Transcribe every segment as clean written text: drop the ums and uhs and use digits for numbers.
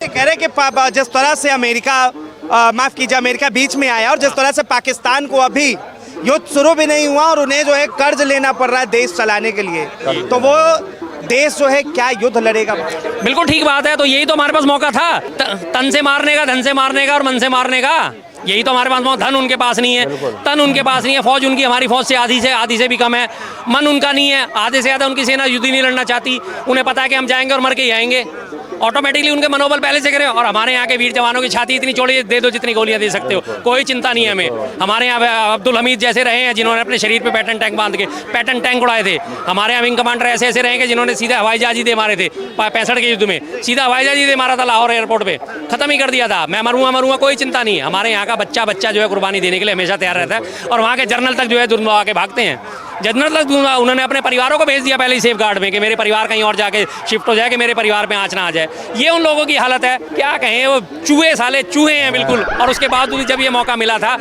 कह रहे कि जिस तरह से अमेरिका माफ कीजिए अमेरिका बीच में आया और जिस तरह से पाकिस्तान को अभी युद्ध शुरू भी नहीं हुआ और उन्हें जो है कर्ज लेना पड़ रहा है देश चलाने के लिए, तो वो देश जो है क्या युद्ध लड़ेगा? बिल्कुल ठीक बात है। तो यही तो हमारे पास मौका था, तन से मारने का, धन से मारने का और मन से मारने का। यही तो हमारे पास मौका। धन उनके पास नहीं है, तन उनके पास नहीं है, फौज उनकी हमारी फौज से आधी से भी कम है, मन उनका नहीं है, आधे से ज़्यादा उनकी सेना युद्ध ही नहीं लड़ना चाहती। उन्हें पता है कि हम जाएंगे और मर के ही आएंगे। ऑटोमेटिकली उनके मनोबल पहले से करें। और हमारे यहाँ के वीर जवानों की छाती इतनी चौड़ी, दे दो जितनी गोलियां दे सकते हो, कोई चिंता नहीं है हमें। हमारे यहाँ अब्दुल हमीद जैसे रहे हैं जिन्होंने अपने शरीर पे पैटर्न टैंक बांध के पैटर्न टैंक उड़ाए थे। हमारे यहाँ विंग कमांडर ऐसे ऐसे रहे हैं जिन्होंने सीधे हवाई जहाज ही दे मारे थे 65 के युद्ध में, सीधा हवाई जहाज ही दे मारा था लाहौर एयरपोर्ट पे, खत्म ही कर दिया था। मैं मरूंगा कोई चिंता नहीं है। हमारे यहाँ का बच्चा जो है कुर्बानी देने के लिए हमेशा तैयार रहता है। और वहाँ के जनरल तक जो है दुर्मुआ के भागते हैं। जनरल तक उन्होंने अपने परिवारों को भेज दिया पहले ही सेफ गार्ड में कि मेरे परिवार कहीं और जाके शिफ्ट हो जाए, कि मेरे परिवार में आँच ना आ जाए। ये उन लोगों की हालत है, क्या कहें, वो चूहे साले चूहे हैं बिल्कुल। और उसके बाद जब ये मौका मिला था,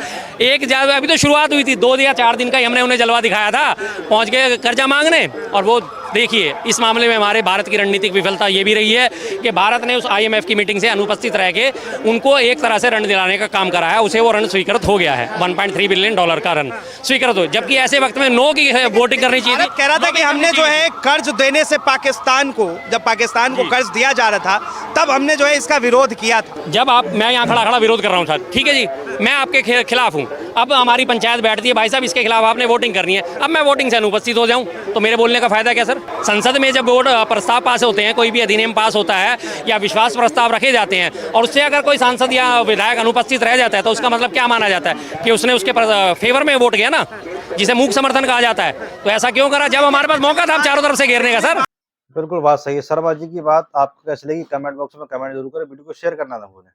अभी तो शुरुआत हुई थी, 2 या 4 दिन का ही हमने उन्हें जलवा दिखाया था, पहुँच गए कर्जा मांगने। और वो देखिए इस मामले में हमारे भारत की रणनीतिक विफलता ये भी रही है कि भारत ने उस IMF की मीटिंग से अनुपस्थित रह के उनको एक तरह से ऋण दिलाने का काम करा है। उसे वो ऋण स्वीकृत हो गया है, $1.3 बिलियन का ऋण स्वीकृत हो, जबकि ऐसे वक्त में नो की वोटिंग करनी चाहिए थी। कह रहा था कि हमने जो है कर्ज देने से पाकिस्तान को, जब पाकिस्तान को कर्ज दिया जा रहा था तब हमने जो है इसका विरोध किया था। जब मैं यहाँ खड़ा विरोध कर रहा हूँ सर, ठीक है जी, मैं आपके खिलाफ हूँ। अब हमारी पंचायत बैठती है, भाई साहब इसके खिलाफ आपने वोटिंग करनी है, अब मैं वोटिंग से अनुपस्थित हो जाऊँ तो मेरे बोलने का फायदा क्या सर? संसद में जब वोट प्रस्ताव पास होते हैं, कोई भी अधिनियम पास होता है या विश्वास प्रस्ताव रखे जाते हैं और उससे अगर कोई सांसद या विधायक अनुपस्थित रह जाता है तो उसका मतलब क्या माना जाता है कि उसने उसके फेवर में वोट किया ना, जिसे मूक समर्थन कहा जाता है। तो ऐसा क्यों करा जब हमारे पास मौका था चारों तरफ से घेरने का? सर बिल्कुल बात सही है। शर्मा जी की बात आपको कैसी लगी कमेंट बॉक्स में कमेंट जरूर करें, वीडियो को शेयर करना ना भूलें।